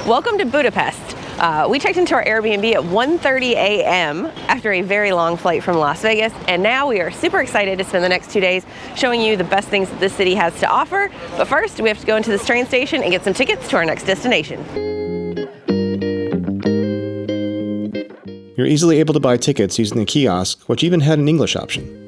Welcome to Budapest. We checked into our Airbnb at 1:30 a.m. after a very long flight from Las Vegas, and now we are super excited to spend the next 2 days showing you the best things that this city has to offer. But first, we have to go into this train station and get some tickets to our next destination. You're easily able to buy tickets using the kiosk, which even had an English option.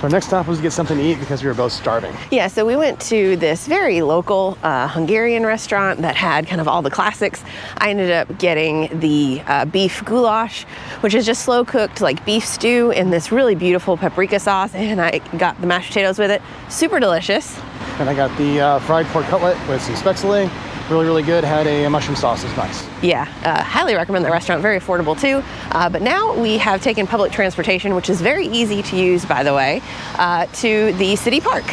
Our next stop was to get something to eat because we were both starving. Yeah, so we went to this very local Hungarian restaurant that had kind of all the classics. I ended up getting the beef goulash, which is just slow cooked like beef stew in this really beautiful paprika sauce, and I got the mashed potatoes with it. Super delicious. And I got the fried pork cutlet with some spätzle. Really, really good. Had a mushroom sauce. It's nice. Yeah, highly recommend the restaurant. Very affordable too. But now we have taken public transportation, which is very easy to use, by the way, to the city park.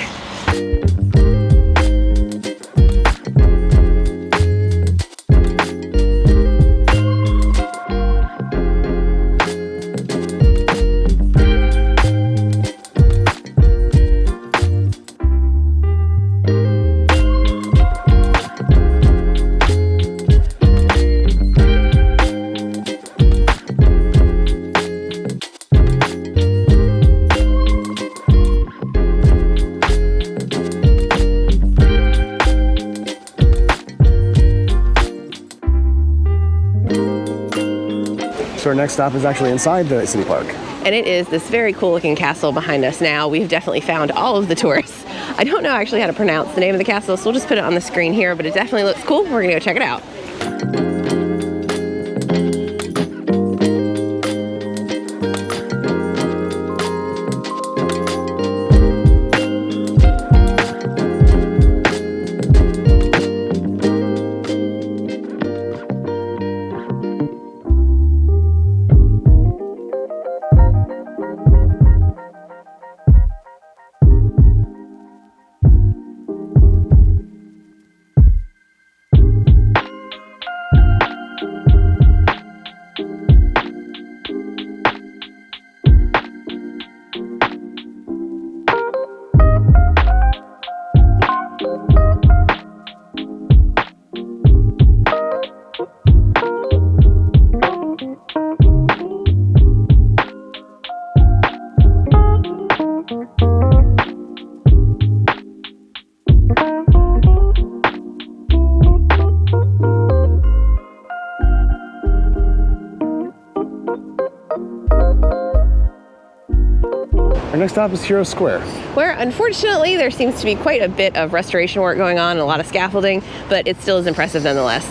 So our next stop is actually inside the city park. And it is this very cool looking castle behind us now. We've definitely found all of the tourists. I don't know actually how to pronounce the name of the castle, so we'll just put it on the screen here, but it definitely looks cool. We're gonna go check it out. Our next stop is Hero Square, where unfortunately there seems to be quite a bit of restoration work going on and a lot of scaffolding, but it still is impressive nonetheless.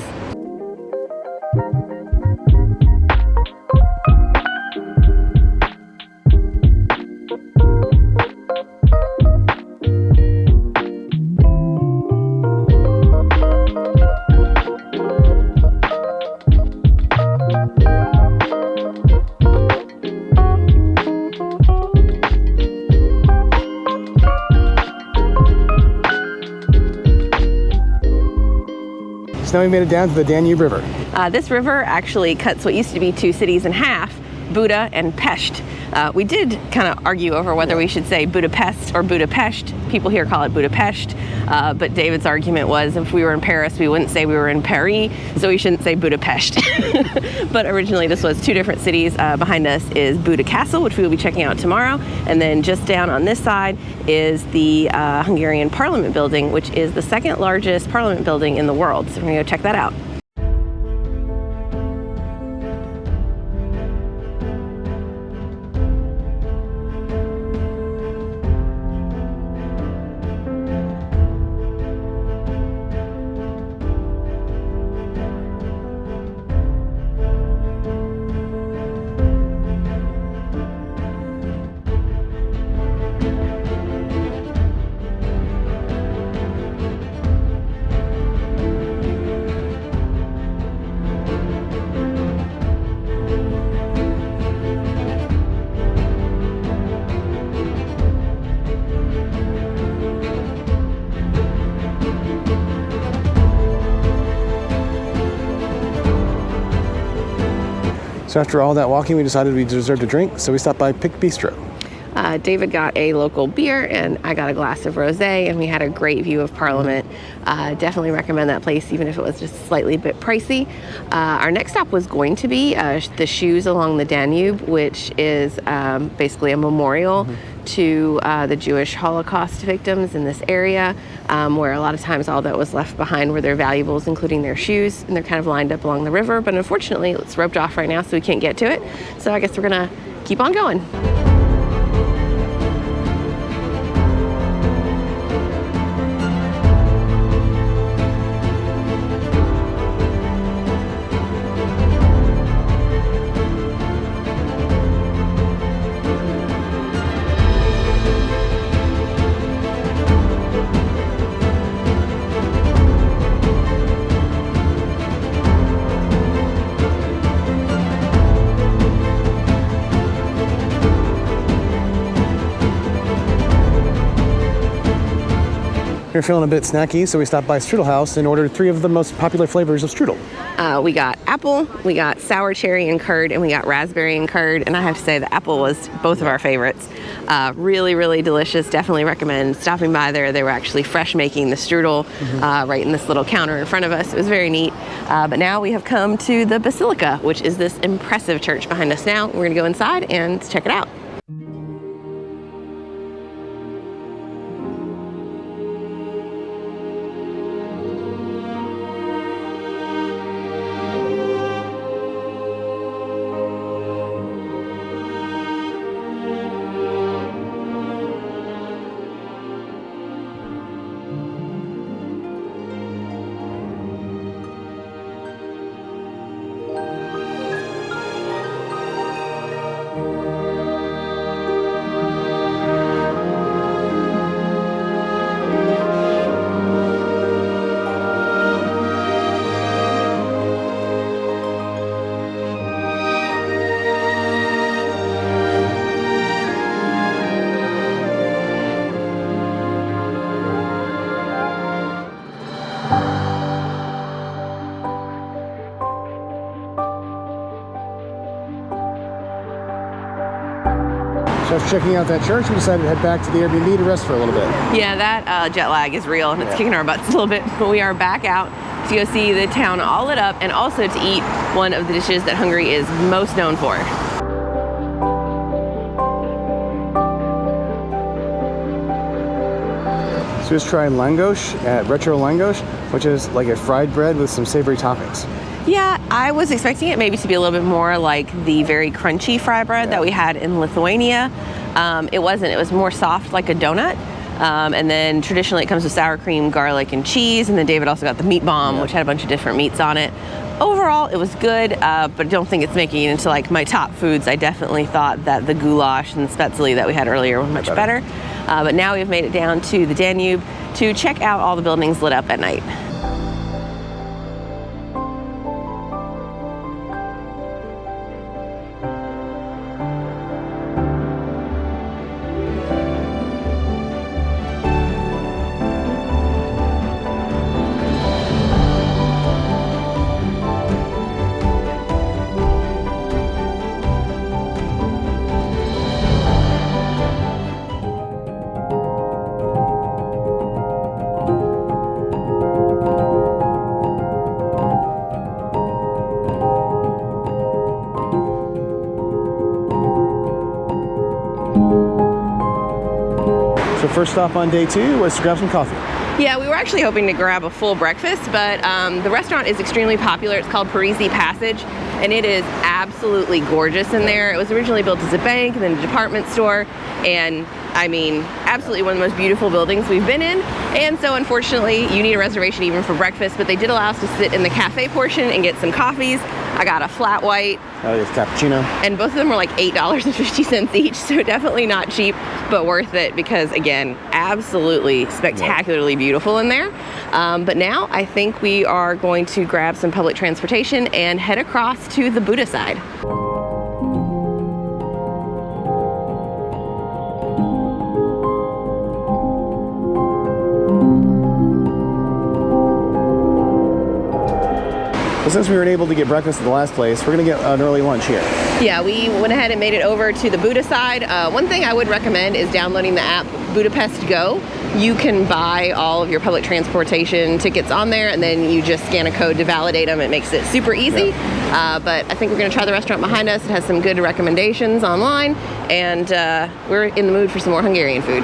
So now we made it down to the Danube River. This river actually cuts what used to be two cities in half, Buda and Pest. We did kind of argue over whether we should say Budapest or Budapest. People here call it Budapest, but David's argument was if we were in Paris, we wouldn't say we were in Paris, so we shouldn't say Budapest. But originally this was two different cities. Behind us is Buda Castle, which we will be checking out tomorrow, and then just down on this side is the Hungarian Parliament building, which is the second largest parliament building in the world. So we're gonna go check that out. So after all that walking, we decided we deserved a drink, so we stopped by Pick Bistro. David got a local beer and I got a glass of rosé, and we had a great view of Parliament. Definitely recommend that place, even if it was just slightly a bit pricey. Our next stop was going to be the Shoes Along the Danube, which is basically a memorial to the Jewish Holocaust victims in this area, where a lot of times all that was left behind were their valuables, including their shoes, and they're kind of lined up along the river. But unfortunately, it's roped off right now, so we can't get to it. So I guess we're gonna keep on going. We were feeling a bit snacky, so we stopped by Strudel House and ordered 3 of the most popular flavors of strudel. We got apple, we got sour cherry and curd, and we got raspberry and curd. And I have to say the apple was both of our favorites. Really, really delicious. Definitely recommend stopping by there. They were actually fresh making the strudel right in this little counter in front of us. It was very neat. But now we have come to the Basilica, which is this impressive church behind us now. We're gonna go inside and check it out. So after checking out that church, we decided to head back to the Airbnb to rest for a little bit. Yeah, that jet lag is real, and it's kicking our butts a little bit. But we are back out to go see the town all lit up, and also to eat one of the dishes that Hungary is most known for. So just try langos at Retro Langos, which is like a fried bread with some savory toppings. Yeah, I was expecting it maybe to be a little bit more like the very crunchy fry bread that we had in Lithuania. It wasn't. It was more soft, like a donut. And then traditionally it comes with sour cream, garlic, and cheese. And then David also got the meat bomb, which had a bunch of different meats on it. Overall, it was good, but I don't think it's making it into like my top foods. I definitely thought that the goulash and the spätzle that we had earlier were much better. But now we've made it down to the Danube to check out all the buildings lit up at night. So first stop on day 2 was to grab some coffee. Yeah, we were actually hoping to grab a full breakfast, but the restaurant is extremely popular. It's called Parisi Passage, and it is absolutely gorgeous in there. It was originally built as a bank and then a department store, and I mean, absolutely one of the most beautiful buildings we've been in. And so unfortunately, you need a reservation even for breakfast, but they did allow us to sit in the cafe portion and get some coffees. I got a flat white. Oh, it's cappuccino. And both of them were like $8.50 each, so definitely not cheap, but worth it because, again, absolutely spectacularly beautiful in there. But now I think we are going to grab some public transportation and head across to the Buda side. Well, since we weren't able to get breakfast at the last place, we're going to get an early lunch here. Yeah, we went ahead and made it over to the Buda side. One thing I would recommend is downloading the app Budapest Go. You can buy all of your public transportation tickets on there, and then you just scan a code to validate them. It makes it super easy. Yeah. But I think we're going to try the restaurant behind us. It has some good recommendations online, and we're in the mood for some more Hungarian food.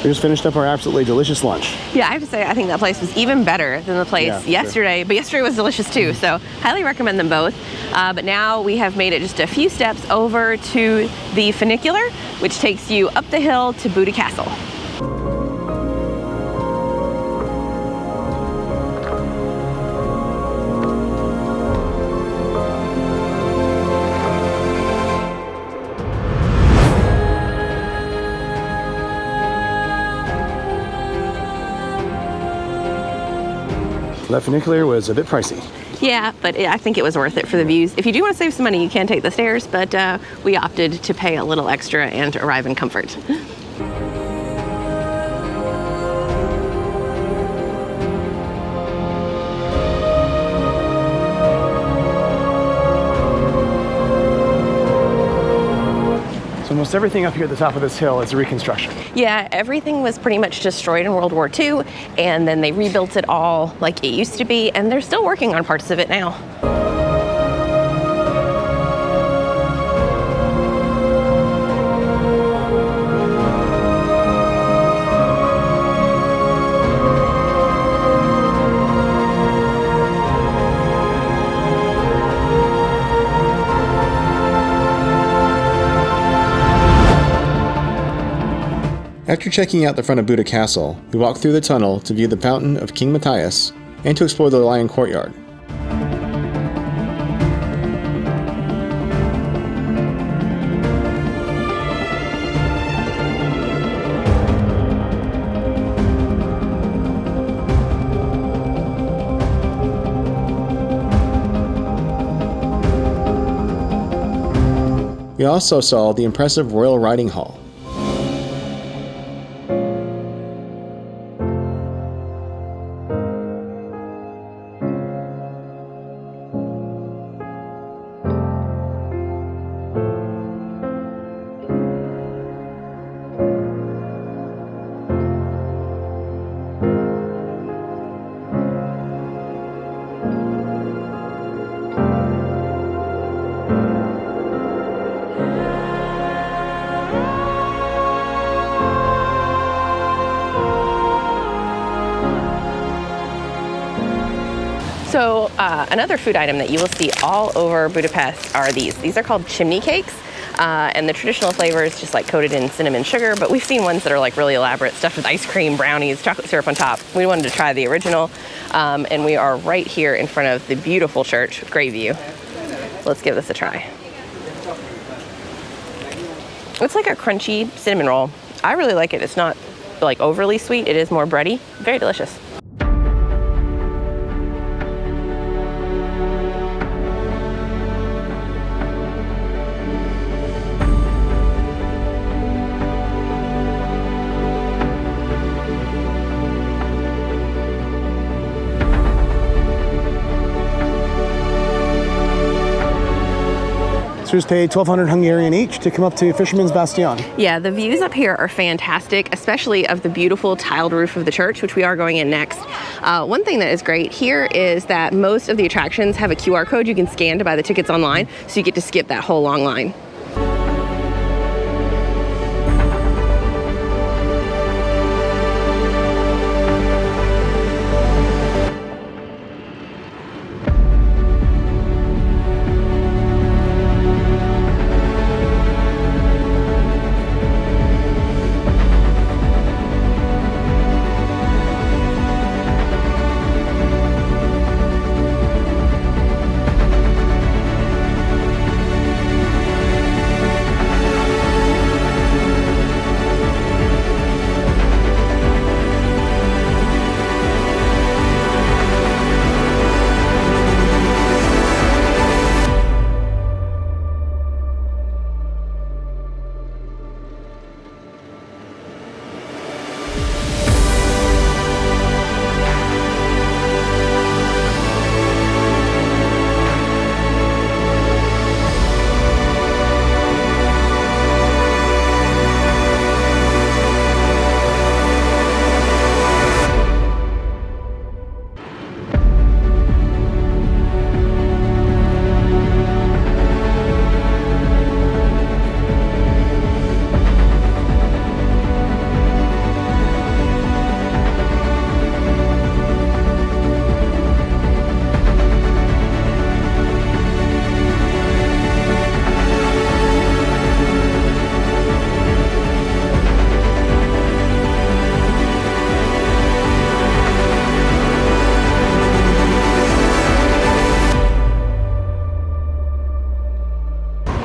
We just finished up our absolutely delicious lunch. Yeah, I have to say, I think that place was even better than the place yesterday, but yesterday was delicious too, so highly recommend them both. But now we have made it just a few steps over to the funicular, which takes you up the hill to Buda Castle. That funicular was a bit pricey. Yeah, but I think it was worth it for the views. If you do want to save some money, you can take the stairs, but we opted to pay a little extra and arrive in comfort. Almost everything up here at the top of this hill is a reconstruction. Yeah, everything was pretty much destroyed in World War II, and then they rebuilt it all like it used to be, and they're still working on parts of it now. After checking out the front of Buda Castle, we walked through the tunnel to view the Fountain of King Matthias and to explore the Lion Courtyard. We also saw the impressive Royal Riding Hall. So another food item that you will see all over Budapest are these. These are called chimney cakes. And the traditional flavor is just like coated in cinnamon sugar, but we've seen ones that are like really elaborate, stuffed with ice cream, brownies, chocolate syrup on top. We wanted to try the original, and we are right here in front of the beautiful church with great view. Let's give this a try. It's like a crunchy cinnamon roll. I really like it. It's not like overly sweet. It is more bready. Very delicious. Just paid 1,200 Hungarian each to come up to Fisherman's Bastion. Yeah, the views up here are fantastic, especially of the beautiful tiled roof of the church, which we are going in next. One thing that is great here is that most of the attractions have a QR code you can scan to buy the tickets online, so you get to skip that whole long line.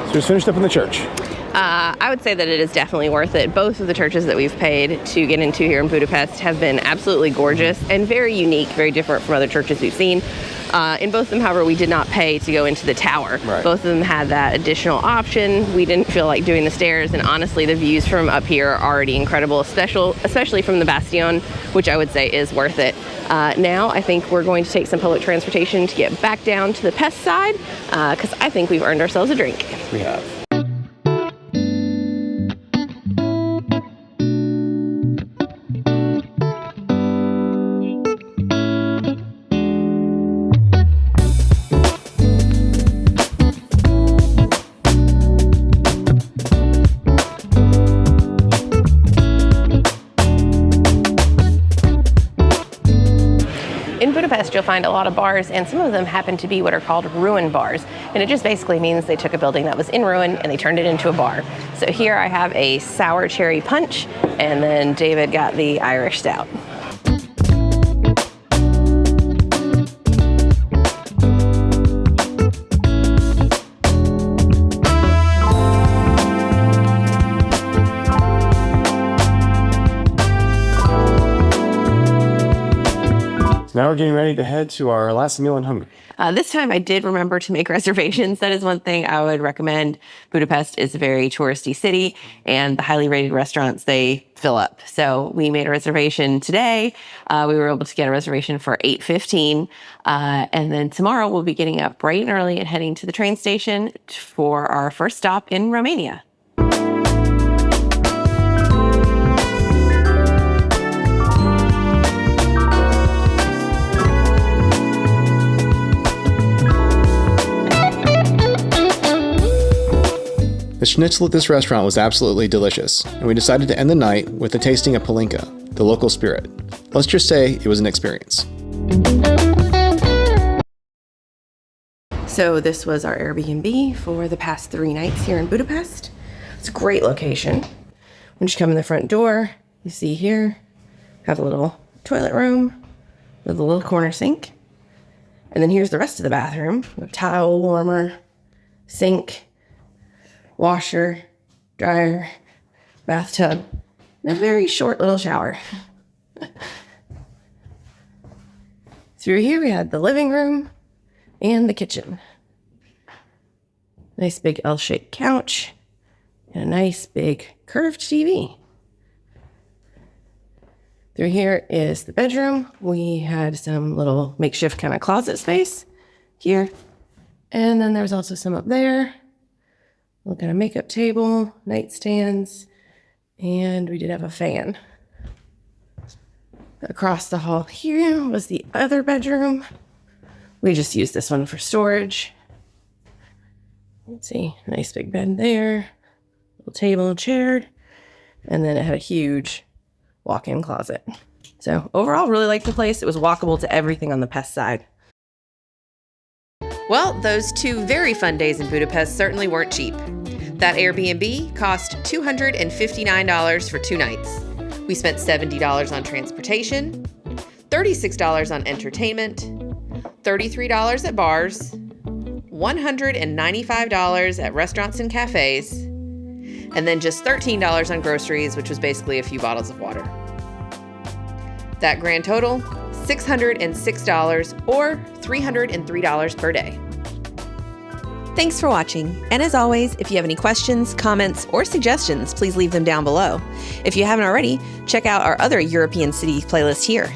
So just finished up in the church. I would say that it is definitely worth it. Both of the churches that we've paid to get into here in Budapest have been absolutely gorgeous and very unique, very different from other churches we've seen. In both of them, however, we did not pay to go into the tower. Right. Both of them had that additional option. We didn't feel like doing the stairs, and honestly, the views from up here are already incredible, especially from the Bastion, which I would say is worth it. Now, I think we're going to take some public transportation to get back down to the Pest side, because I think we've earned ourselves a drink. We have. In Budapest, you'll find a lot of bars, and some of them happen to be what are called ruin bars. And it just basically means they took a building that was in ruin and they turned it into a bar. So here I have a sour cherry punch, and then David got the Irish stout. Now we're getting ready to head to our last meal in Hungary. This time I did remember to make reservations. That is one thing I would recommend. Budapest is a very touristy city, and the highly rated restaurants, they fill up. So we made a reservation today. We were able to get a reservation for 8:15. And then tomorrow we'll be getting up bright and early and heading to the train station for our first stop in Romania. The schnitzel at this restaurant was absolutely delicious, and we decided to end the night with a tasting of palinka, the local spirit. Let's just say it was an experience. So this was our Airbnb for the past 3 nights here in Budapest. It's a great location. Once you come in the front door, you see here, have a little toilet room with a little corner sink. And then here's the rest of the bathroom, a towel warmer, sink, washer, dryer, bathtub, and a very short little shower. Through here we had the living room and the kitchen. Nice big L-shaped couch and a nice big curved TV. Through here is the bedroom. We had some little makeshift kind of closet space here. And then there's also some up there. Look at a makeup table, nightstands, and we did have a fan. Across the hall here was the other bedroom. We just used this one for storage. Let's see, nice big bed there, little table and chair, and then it had a huge walk-in closet. So overall, really liked the place. It was walkable to everything on the Pest side. Well, those 2 very fun days in Budapest certainly weren't cheap. That Airbnb cost $259 for 2 nights. We spent $70 on transportation, $36 on entertainment, $33 at bars, $195 at restaurants and cafes, and then just $13 on groceries, which was basically a few bottles of water. That grand total, $606 or $303 per day. Thanks for watching, and as always, if you have any questions, comments, or suggestions, please leave them down below. If you haven't already, check out our other European cities playlist here.